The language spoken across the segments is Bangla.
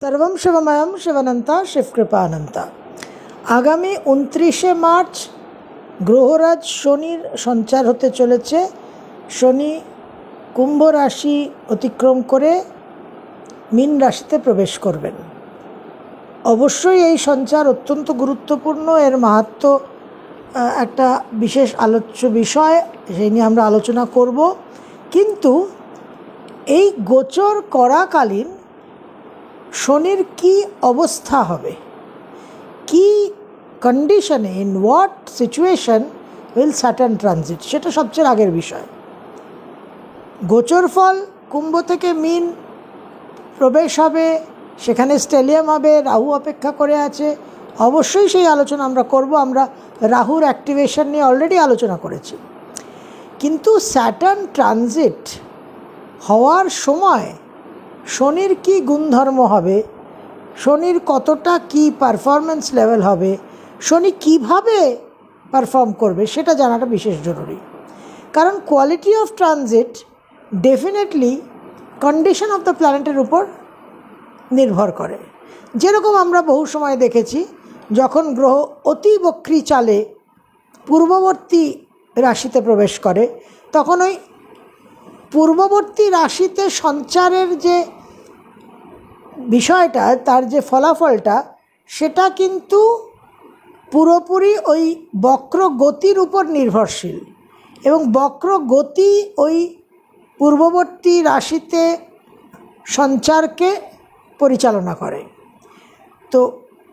सर्वं शिवमयं शिवनंता शिवकृपानंता। आगामी 29 मार्च ग्रहराज शनिर संचार होते चलेছে। शनि कुम्भ राशि अतिक्रम करे मीन राशिते प्रवेश करबेन। अवश्यई এই संचार अत्यंत गुरुत्वपूर्ण। एर महत्व একটা বিশেষ আলোচ্য বিষয়, সেই নিয়ে আমরা আলোচনা করব। কিন্তু এই গোচর করাকালীন শনির কি অবস্থা হবে, কি কন্ডিশনে, in what situation will Saturn transit, সেটা সবচেয়ে আগের বিষয়। গোচর ফল কুম্ভ থেকে মীন প্রবেশ হবে, সেখানে স্টেলিয়াম হবে, রাহু অপেক্ষা করে আছে। অবশ্যই সেই আলোচনা আমরা করব। আমরা রাহুর অ্যাক্টিভেশন নিয়ে অলরেডি আলোচনা করেছি। কিন্তু স্যাটার্ন ট্রানজিট হওয়ার সময় শনির কি গুণধর্ম হবে, শনির কতটা কি পারফরমেন্স লেভেল হবে, শনি কিভাবে পারফর্ম করবে, সেটা জানাটা বিশেষ জরুরি। কারণ quality of transit definitely condition of the প্ল্যানেটের উপর নির্ভর করে। যেরকম আমরা বহু সময় দেখেছি, যখন গ্রহ অতি বক্রী চালে পূর্ববর্তী রাশিতে প্রবেশ করে, তখন ওই পূর্ববর্তী রাশিতে সঞ্চারের যে বিষয়টা, তার যে ফলাফলটা, সেটা কিন্তু পুরোপুরি ওই বক্র গতির উপর নির্ভরশীল। এবং বক্র গতি ওই পূর্ববর্তী রাশিতে সঞ্চারকে পরিচালনা করে। তো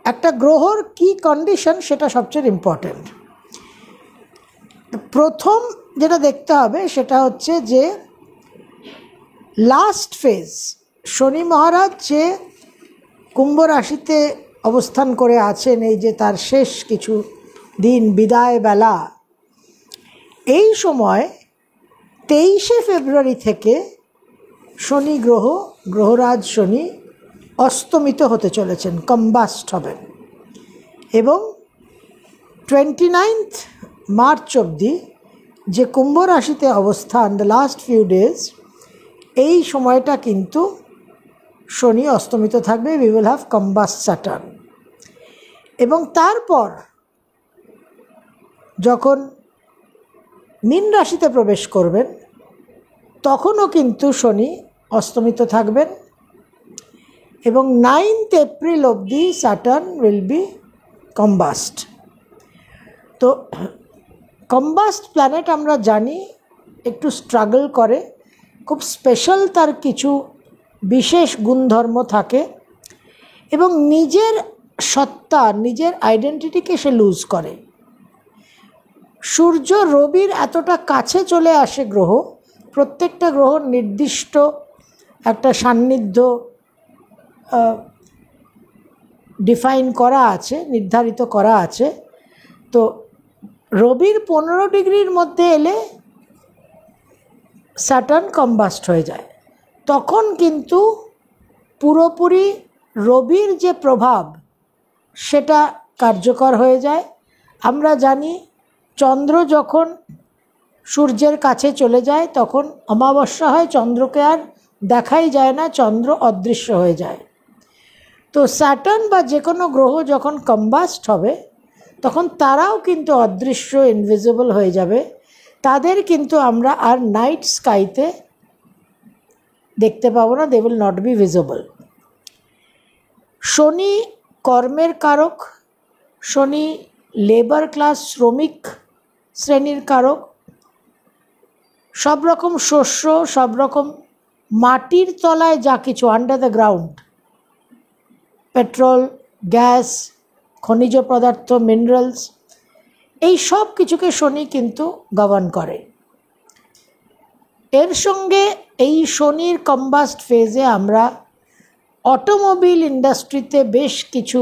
একটা গ্রহর কি কন্ডিশন, সেটা সবচেয়ে ইম্পর্ট্যান্ট। প্রথম যেটা দেখতে হবে সেটা হচ্ছে যে লাস্ট ফেজ, শনি মহারাজ যে কুম্ভ রাশিতে অবস্থান করে আছেন, এই যে তার শেষ কিছু দিন, বিদায় বেলা, এই সময় 23শে ফেব্রুয়ারি থেকে শনি গ্রহরাজ শনি অস্তমিত হতে চলেছেন, কম্বাস্ট হবেন। এবং 29 মার্চ অবধি যে কুম্ভ রাশিতে অবস্থান, দ্য লাস্ট ফিউ ডেজ, এই সময়টা কিন্তু শনি অস্তমিত থাকবে। We will have combust Saturn. এবং তারপর যখন মীন রাশিতে প্রবেশ করবেন, তখনও কিন্তু শনি অস্তমিত থাকবেন। এবং 9th এপ্রিল অবধি স্যাটার্ন উইল বি কম্বাস্ট। তো কম্বাস্ট প্ল্যানেট আমরা জানি একটু স্ট্রাগল করে, খুব স্পেশাল, তার কিছু বিশেষ গুণধর্ম থাকে এবং নিজের সত্তা, নিজের আইডেন্টিটিকে সে লুজ করে। সূর্য রবির এতটা কাছে চলে আসে গ্রহ, প্রত্যেকটা গ্রহর নির্দিষ্ট একটা সান্নিধ্য ডিফাইন করা আছে, নির্ধারিত করা আছে। তো রবির 15 ডিগ্রির মধ্যে এলে স্যাটার্ন কম্বাস্ট হয়ে যায়। তখন কিন্তু পুরোপুরি রবির যে প্রভাব, সেটা কার্যকর হয়ে যায়। আমরা জানি চন্দ্র যখন সূর্যের কাছে চলে যায়, তখন অমাবস্যা হয়, চন্দ্রকে আর দেখাই যায় না, চন্দ্র অদৃশ্য হয়ে যায়। তো স্যাটার্ন বা যে কোনো গ্রহ যখন কম্বাস্ট হবে, তখন তারাও কিন্তু অদৃশ্য, ইনভিজিবল হয়ে যাবে। তাদের কিন্তু আমরা আর নাইট স্কাইতে দেখতে পাবো না, they will not be visible. শনি কর্মের কারক, শনি লেবার ক্লাস, শ্রমিক শ্রেণীর কারক। সব রকম শস্য, সব রকম মাটির তলায় যা কিছু, under the ground, petrol, gas, খনিজ পদার্থ, মিনারেলস, এই সব কিছুকে শনি কিন্তু গভর্ন করে। এর সঙ্গে এই শনির কম্বাস্ট ফেজে আমরা অটোমোবিল ইন্ডাস্ট্রিতে বেশ কিছু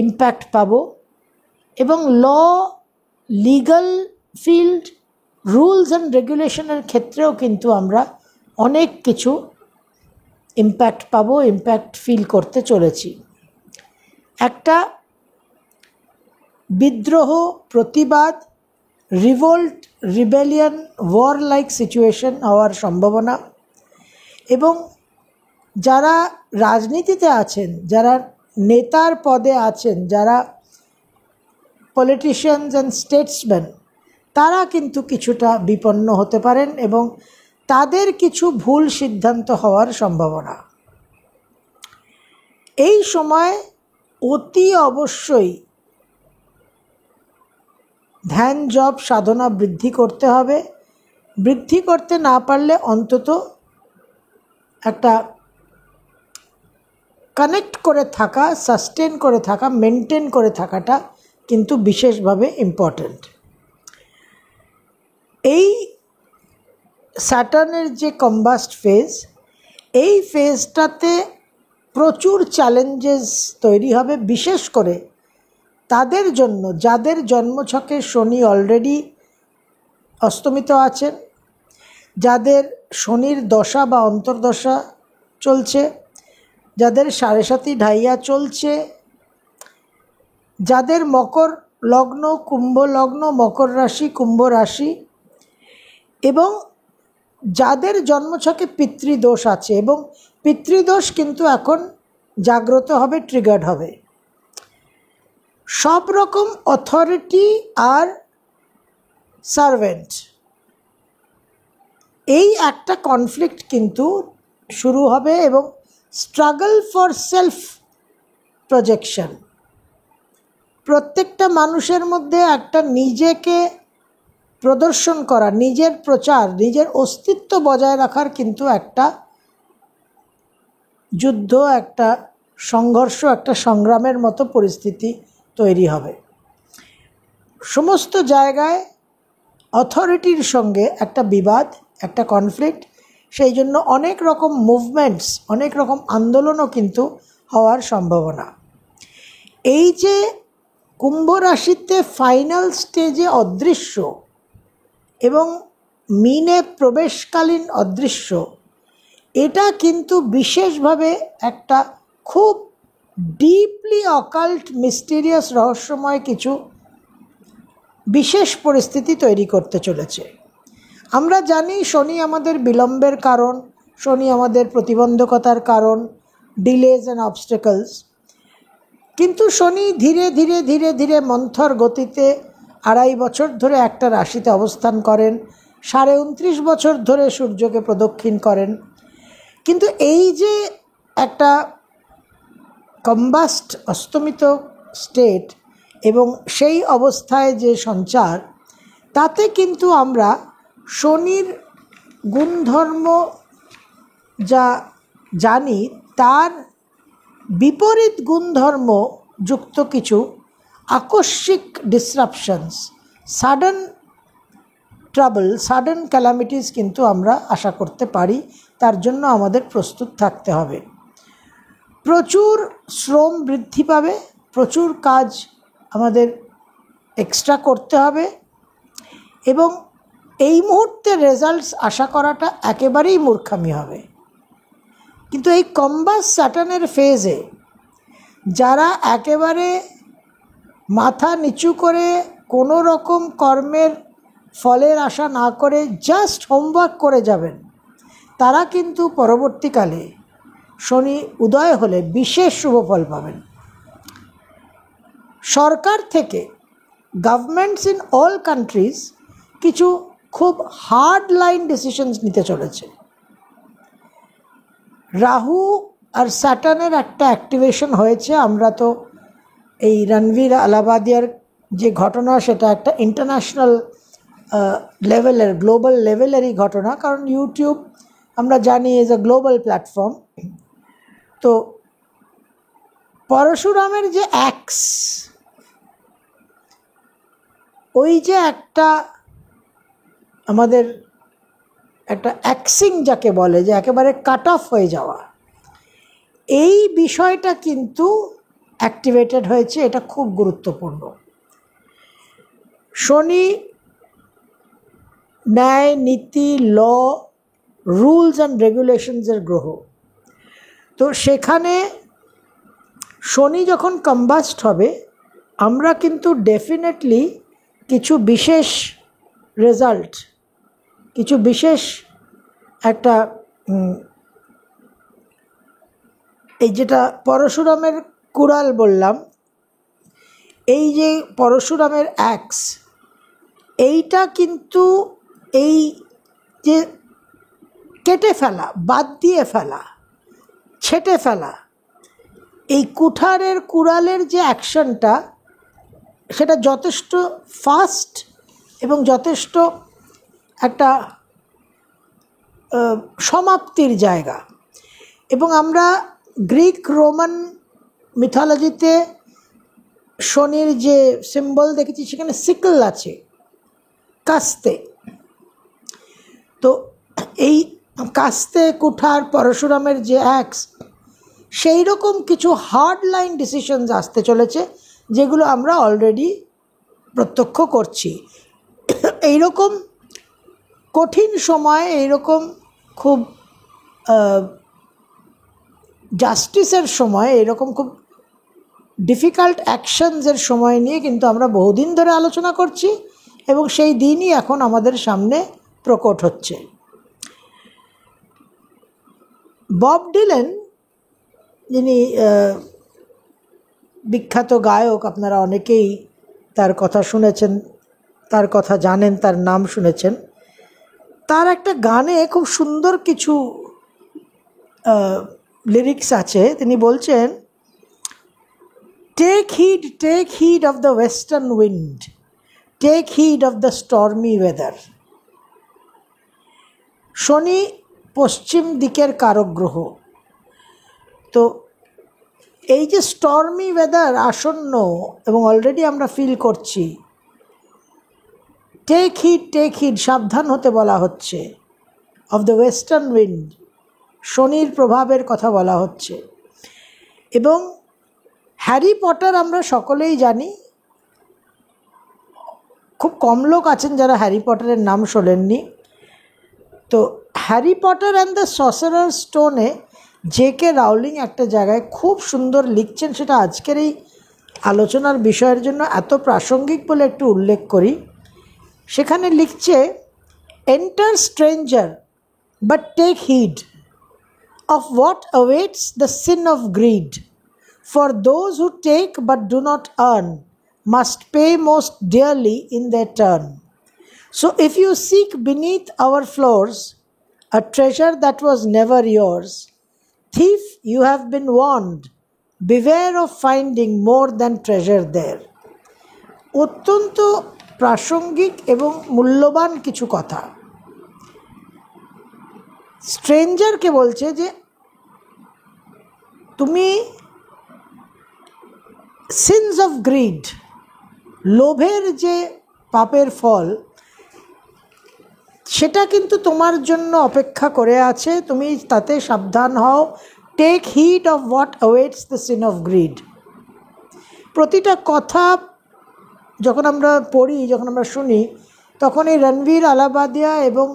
ইম্প্যাক্ট পাব। এবং লিগাল ফিল্ড, রুলস অ্যান্ড রেগুলেশনের ক্ষেত্রেও কিন্তু আমরা অনেক কিছু ইম্প্যাক্ট পাব, ইম্প্যাক্ট ফিল করতে চলেছি। একটা বিদ্রোহ, প্রতিবাদ, revolt, rebellion, were like situation হওয়ার সম্ভাবনা। এবং যারা রাজনীতিতে আছেন, যারা নেতার পদে আছেন, যারা পলিটিশিয়ানস অ্যান্ড স্টেটসম্যান, তারা কিন্তু কিছুটা বিপন্ন হতে পারেন এবং তাদের কিছু ভুল সিদ্ধান্ত হওয়ার সম্ভাবনা। এই সময় অতি অবশ্যই ধ্যান জপ সাধনা বৃদ্ধি করতে হবে। বৃদ্ধি করতে না পারলে অন্তত একটা কানেক্ট করে থাকা, সাস্টেন করে থাকা, মেনটেন করে থাকাটা কিন্তু বিশেষভাবে ইম্পর্ট্যান্ট। এই স্যাটার্নের যে কম্বাস্ট ফেজ, এই ফেজটাতে প্রচুর চ্যালেঞ্জেস তৈরি হবে, বিশেষ করে তাদের জন্য যাদের জন্মছকে শনি অলরেডি অস্তমিত আছেন, যাদের শনির দশা বা অন্তর্দশা চলছে, যাদের সাড়ে সাতি ঢাইয়া চলছে, যাদের মকর লগ্ন, কুম্ভ লগ্ন, মকর রাশি, কুম্ভ রাশি, এবং যাদের জন্মছকে পিতৃদোষ আছে। এবং পিতৃদোষ কিন্তু এখন জাগ্রত হবে, ট্রিগার্ড হবে। সব রকম অথরিটি আর সার্ভেন্ট, এই একটা কনফ্লিক্ট কিন্তু শুরু হবে এবং স্ট্রাগল ফর সেলফ প্রজেকশন, প্রত্যেকটা মানুষের মধ্যে একটা নিজেকে প্রদর্শন করা, নিজের প্রচার, নিজের অস্তিত্ব বজায় রাখার কিন্তু একটা যুদ্ধ, একটা সংঘর্ষ, একটা সংগ্রামের মতো পরিস্থিতি তৈরি হবে। সমস্ত জায়গায় অথরিটির সঙ্গে একটা বিবাদ, একটা কনফ্লিক্ট, সেই জন্য অনেক রকম মুভমেন্টস, অনেক রকম আন্দোলনও কিন্তু হওয়ার সম্ভাবনা। এই যে কুম্ভ রাশিতে ফাইনাল স্টেজে অদৃশ্য এবং মিনে প্রবেশকালীন অদৃশ্য, এটা কিন্তু বিশেষভাবে একটা খুব ডিপলি অকাল্ট, মিস্টিরিয়াস, রহস্যময় কিছু বিশেষ পরিস্থিতি তৈরি করতে চলেছে। আমরা জানি শনি আমাদের বিলম্বের কারণ, শনি আমাদের প্রতিবন্ধকতার কারণ, ডিলেজ অ্যান্ড অবস্টেকলস। কিন্তু শনি ধীরে ধীরে ধীরে ধীরে মন্থর গতিতে 2.5 বছর ধরে একটা রাশিতে অবস্থান করেন, 29.5 বছর ধরে সূর্যকে প্রদক্ষিণ করেন। কিন্তু এই যে একটা কম্বাস্ট অস্তমিত স্টেট এবং সেই অবস্থায় যে সঞ্চার, তাতে কিন্তু আমরা শনির গুণধর্ম যা জানি তার বিপরীত গুণধর্ম যুক্ত কিছু আকস্মিক disruptions, sudden trouble, sudden calamities কিন্তু আমরা আশা করতে পারি। তার জন্য আমাদের প্রস্তুত থাকতে হবে। প্রচুর শ্রম বৃদ্ধি পাবে, প্রচুর কাজ আমাদের এক্সট্রা করতে হবে এবং এই মুহূর্তে রেজাল্টস আশা করাটা একেবারেই মূর্খামি হবে। কিন্তু এই কম্বাস স্যাটার্নের ফেজে যারা একেবারে মাথা নিচু করে কোনো রকম কর্মের ফলের আশা না করে জাস্ট হোমওয়ার্ক করে যাবেন, তারা কিন্তু পরবর্তীকালে শনি উদয় হলে বিশেষ শুভ ফল পাবেন। সরকার থেকে, গভর্নমেন্টস ইন অল কান্ট্রিজ কিছু খুব হার্ড লাইন ডিসিশনস নিতে চলেছে। রাহু আর স্যাটার্নের একটা অ্যাক্টিভেশন হয়েছে। আমরা তো এই রণবীর আলাবাদিয়ার যে ঘটনা, সেটা একটা ইন্টারন্যাশনাল লেভেলের, গ্লোবাল লেভেলেরই ঘটনা, কারণ ইউটিউব আমরা জানি ইজ এ গ্লোবাল প্ল্যাটফর্ম। তো পরশুরামের যে অ্যাক্স, ওই যে একটা আমাদের একটা অ্যাক্সিং যাকে বলে, যে একেবারে কাট অফ হয়ে যাওয়া, এই বিষয়টা কিন্তু অ্যাক্টিভেটেড হয়েছে। এটা খুব গুরুত্বপূর্ণ। শনি ন্যায়, নীতি, ল, রুলস অ্যান্ড রেগুলেশনসের গ্রহ। তো সেখানে শনি যখন কম্বাস্ট হবে, আমরা কিন্তু ডেফিনেটলি কিছু বিশেষ রেজাল্ট, কিছু বিশেষ একটা এই যেটা পরশুরামের কুড়াল বললাম, এই যে পরশুরামের অ্যাক্স, এইটা কিন্তু এই যে কেটে ফেলা, বাদ দিয়ে ফেলা, ছেটে ফেলা, এই কুঠারের কুড়ালের যে অ্যাকশনটা, সেটা যথেষ্ট ফাস্ট এবং যথেষ্ট একটা সমাপ্তির জায়গা। এবং আমরা গ্রিক রোমান মিথোলজিতে শনির যে সিম্বল দেখেছি, সেখানে সিকল আছে, কাস্তে। তো এই কাস্তে, কুঠার, পরশুরামের যে অ্যাক্স, সেই রকম কিছু হার্ড লাইন ডিসিশনস আসতে চলেছে, যেগুলো আমরা অলরেডি প্রত্যক্ষ করছি। এইরকম কঠিন সময়, এইরকম খুব জাস্টিসের সময়, এরকম খুব ডিফিকাল্ট অ্যাকশনসের সময় নিয়ে কিন্তু আমরা বহুদিন ধরে আলোচনা করছি, এবং সেই দিনই এখন আমাদের সামনে প্রকট হচ্ছে। বব ডিলান, যিনি বিখ্যাত গায়ক, আপনারা অনেকেই তার কথা শুনেছেন, তার কথা জানেন, তার নাম শুনেছেন। তার একটা গানে খুব সুন্দর কিছু লিরিক্স আছে। তিনি বলছেন, take heed of the western wind, take heed of the stormy weather. শনি পশ্চিম দিকের কারক গ্রহ। তো এই যে স্টর্মি ওয়েদার আসন্ন এবং অলরেডি আমরা ফিল করছি, টেক হিড, সাবধান হতে বলা হচ্ছে। অফ দ্য ওয়েস্টার্ন উইন্ড, শনির প্রভাবের কথা বলা হচ্ছে। এবং হ্যারি পটার আমরা সকলেই জানি, খুব কম লোক আছেন যারা হ্যারি পটারের নাম শোনেননি। তো Harry Potter and the sorcerer স্টোনে জে.কে. রাউলিং একটা জায়গায় খুব সুন্দর লিখছেন, সেটা আজকের এই আলোচনার বিষয়ের জন্য এত প্রাসঙ্গিক বলে একটু উল্লেখ করি। সেখানে লিখছে, enter stranger but take heed of what awaits the sin of greed. For those who take but do not earn must pay most dearly in their turn. So if you seek beneath our floors a treasure that was never yours, thief, you have been warned, beware of finding more than treasure there. অত্যন্ত প্রাসঙ্গিক এবং মূল্যবান কিছু কথা। স্ট্রেঞ্জারকে বলছে যে তুমি সিনস অফ গ্রিড, লোভের যে পাপের ফল, সেটা কিন্তু তোমার জন্য অপেক্ষা করে আছে, তুমি তাতে সাবধান হও। Take heed of what awaits the sin of greed. প্রতিটা কথা যখন আমরা পড়ি, যখন আমরা শুনি, তখন এই রণবীর আলাবাদিয়া এবং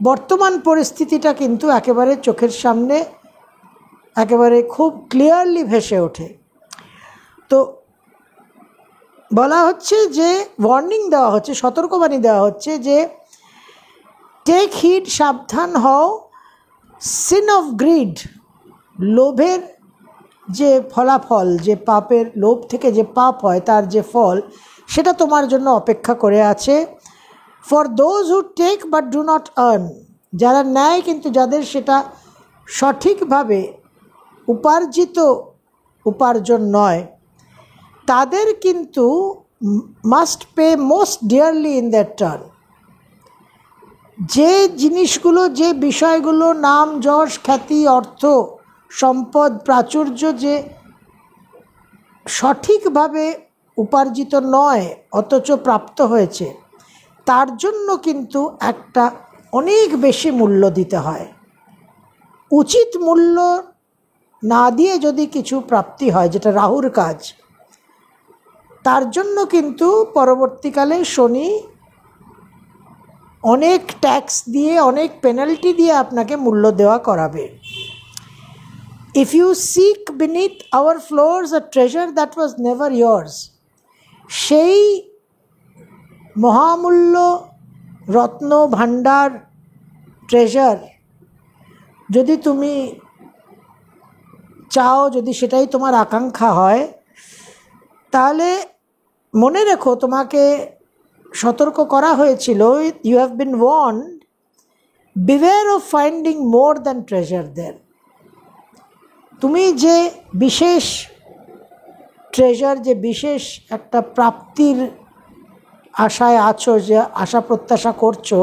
বর্তমান পরিস্থিতিটা কিন্তু একেবারে চোখের সামনে একেবারে খুব ক্লিয়ারলি ভেসে ওঠে। তো বলা হচ্ছে যে, ওয়ার্নিং দেওয়া হচ্ছে, সতর্কবাণী দেওয়া হচ্ছে যে টেক হিড, সাবধান হও, সিন অফ গ্রিড, লোভের যে ফলাফল, যে পাপের, লোভ থেকে যে পাপ হয় তার যে ফল, সেটা তোমার জন্য অপেক্ষা করে আছে। For those who take but do not earn, যারা নেয় কিন্তু যাদের সেটা সঠিকভাবে উপার্জিত উপার্জন নয়, তাদের কিন্তু must pay most dearly in that turn. যে জিনিসগুলো, যে বিষয়গুলো, নাম, যশ, খ্যাতি, অর্থ, সম্পদ, প্রাচুর্য যে সঠিকভাবে উপার্জিত নয় অথচ প্রাপ্ত হয়েছে, তার জন্য কিন্তু একটা অনেক বেশি মূল্য দিতে হয়। উচিত মূল্য না দিয়ে যদি কিছু প্রাপ্তি হয়, যেটা রাহুর কাজ, তার জন্য কিন্তু পরবর্তীকালে শনি অনেক ট্যাক্স দিয়ে, অনেক পেনাল্টি দিয়ে আপনাকে মূল্য দেওয়া করাবে। If you seek beneath our floors a treasure that was never yours, সেই মহামূল্য রত্ন ভাণ্ডার, ট্রেজার যদি তুমি চাও, যদি সেটাই তোমার আকাঙ্ক্ষা হয়, তাহলে মনে রেখো তোমাকে সতর্ক করা হয়েছিল, you have been warned, beware of finding more than treasure there. তুমি যে বিশেষ ট্রেজার, যে বিশেষ একটা প্রাপ্তির আশায় আছো, যে আশা প্রত্যাশা করছো,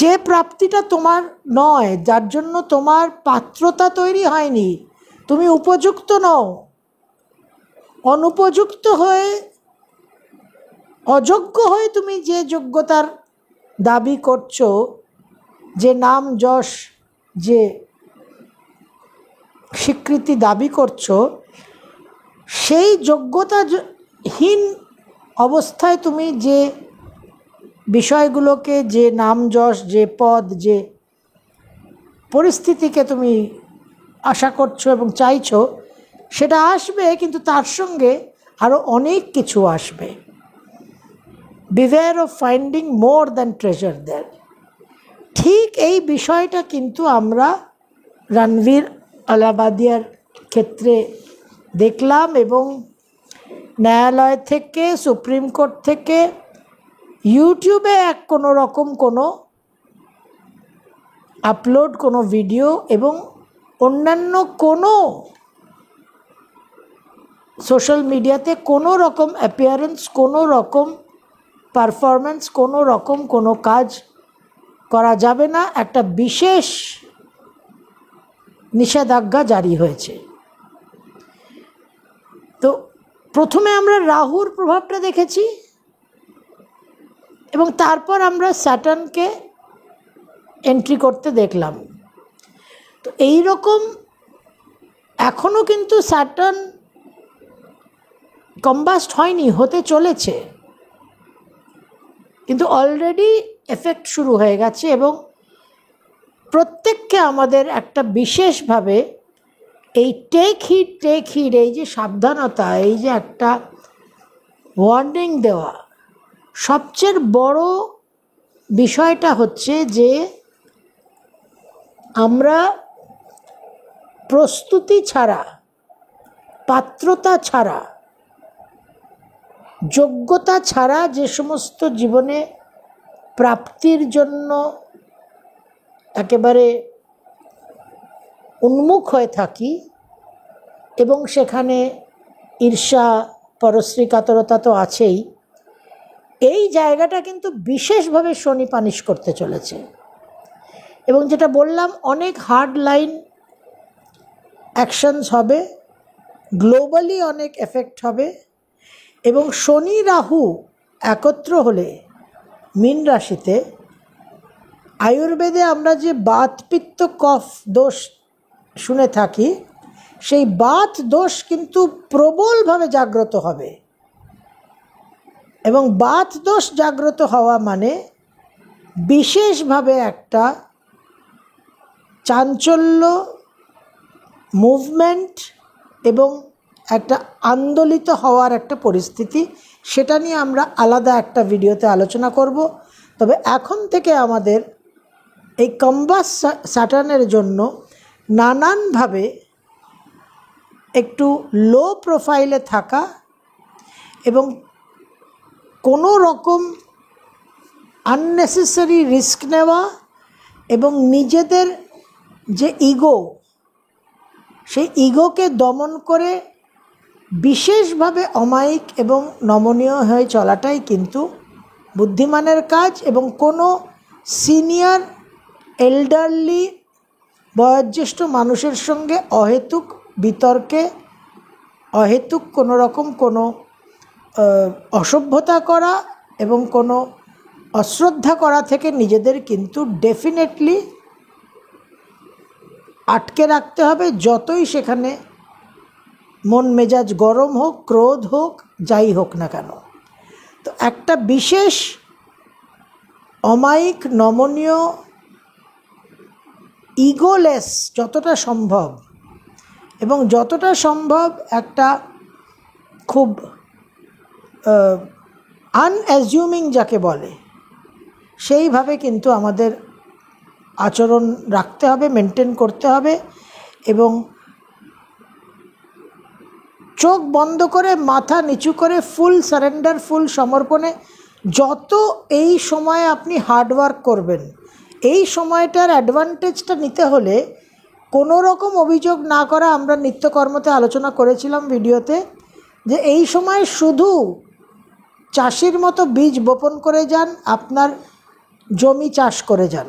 যে প্রাপ্তিটা তোমার নয়, যার জন্য তোমার পাত্রতা তৈরি হয়নি, তুমি উপযুক্ত নও, অনুপযুক্ত হয়ে, অযোগ্য হয়ে তুমি যে যোগ্যতার দাবি করছো, যে নাম যশ, যে স্বীকৃতি দাবি করছো, সেই যোগ্যতাহীন অবস্থায় তুমি যে বিষয়গুলোকে, যে নাম যশ, যে পদ, যে পরিস্থিতিকে তুমি আশা করছো এবং চাইছো, সেটা আসবে, কিন্তু তার সঙ্গে আরও অনেক কিছু আসবে। Beware of finding more than treasure there. ঠিক এই বিষয়টা কিন্তু আমরা রণবীর আলাহাবাদিয়ার ক্ষেত্রে দেখলাম, এবং ন্যায়ালয় থেকে, সুপ্রিম কোর্ট থেকে, ইউটিউবে কোনো রকম কোনো আপলোড, কোনো ভিডিও এবং অন্যান্য কোনো সোশ্যাল মিডিয়াতে কোনো রকম অ্যাপিয়ারেন্স, কোনো রকম পারফরমেন্স, কোনো রকম কোনো কাজ করা যাবে না, একটা বিশেষ নিষেধাজ্ঞা জারি হয়েছে। তো প্রথমে আমরা রাহুর প্রভাবটা দেখেছি, এবং তারপর আমরা স্যাটার্নকে এন্ট্রি করতে দেখলাম। তো এই রকম এখনও কিন্তু স্যাটার্ন কম্বাস্ট হয়নি, হতে চলেছে, কিন্তু অলরেডি এফেক্ট শুরু হয়ে গেছে, এবং প্রত্যেককে আমাদের একটা বিশেষভাবে এই টেক হিড, এই যে সাবধানতা, এই যে একটা ওয়ার্নিং দেওয়া, সবচেয়ে বড় বিষয়টা হচ্ছে যে আমরা প্রস্তুতি ছাড়া, পাত্রতা ছাড়া, যোগ্যতা ছাড়া যে সমস্ত জীবনে প্রাপ্তির জন্য একেবারে উন্মুখ হয়ে থাকি, এবং সেখানে ঈর্ষা, পরশ্রী কাতরতা তো আছেই, এই জায়গাটা কিন্তু বিশেষভাবে শনি পানিশ করতে চলেছে। এবং যেটা বললাম, অনেক হার্ড লাইন অ্যাকশনস হবে, গ্লোবালি অনেক এফেক্ট হবে, এবং শনি রাহু একত্র হলে মীন রাশিতে, আয়ুর্বেদে আমরা যে বাত পিত্ত কফ দোষ শুনে থাকি, সেই বাত দোষ কিন্তু প্রবলভাবে জাগ্রত হবে, এবং বাত দোষ জাগ্রত হওয়া মানে বিশেষভাবে একটা চাঞ্চল্য, মুভমেন্ট এবং একটা আন্দোলিত হওয়ার একটা পরিস্থিতি। সেটা নিয়ে আমরা আলাদা একটা ভিডিওতে আলোচনা করব। তবে এখন থেকে আমাদের এই কম্বাস্ট স্যাটার্নের জন্য নানানভাবে একটু লো প্রোফাইলে থাকা, এবং কোনো রকম আননেসেসারি রিস্ক নেওয়া, এবং নিজেদের যে ইগো, সেই ইগোকে দমন করে বিশেষভাবে অমায়িক এবং নমনীয় হয়ে চলাটাই কিন্তু বুদ্ধিমানের কাজ। এবং কোনো সিনিয়র, এল্ডারলি, বয়োজ্যেষ্ঠ মানুষের সঙ্গে অহেতুক বিতর্কে, অহেতুক কোনো রকম কোনো অসভ্যতা করা এবং কোনো অশ্রদ্ধা করা থেকে নিজেদের কিন্তু ডেফিনেটলি আটকে রাখতে হবে, যতই সেখানে মন মেজাজ গরম হোক, ক্রোধ হোক, যাই হোক না কেন। তো একটা বিশেষ অমায়িক, নমনীয়, ইগোলেস যতটা সম্ভব, এবং যতটা সম্ভব একটা খুব আনঅ্যাজিউমিং যাকে বলে, সেইভাবে কিন্তু আমাদের আচরণ রাখতে হবে, মেনটেন করতে হবে। এবং চোখ বন্ধ করে মাথা নিচু করে ফুল সারেন্ডার, ফুল সমর্পণে যত এই সময়ে আপনি হার্ডওয়ার্ক করবেন, এই সময়টার অ্যাডভান্টেজটা নিতে হলে কোনো রকম অভিযোগ না করা। আমরা নিত্যকর্মতে আলোচনা করেছিলাম ভিডিওতে যে এই সময় শুধু চাষির মতো বীজ বপন করে যান, আপনার জমি চাষ করে যান।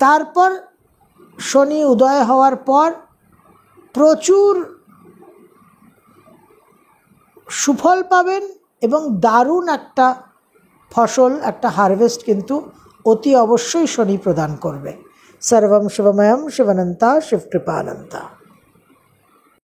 তারপর শনি উদয় হওয়ার পর প্রচুর সুফল পাবেন এবং দারুণ একটা ফসল, একটা হারভেস্ট কিন্তু অতি অবশ্যই শনি প্রদান করবে। সর্বম শিবময়ম শিবানন্তা শিবকৃপানন্তা।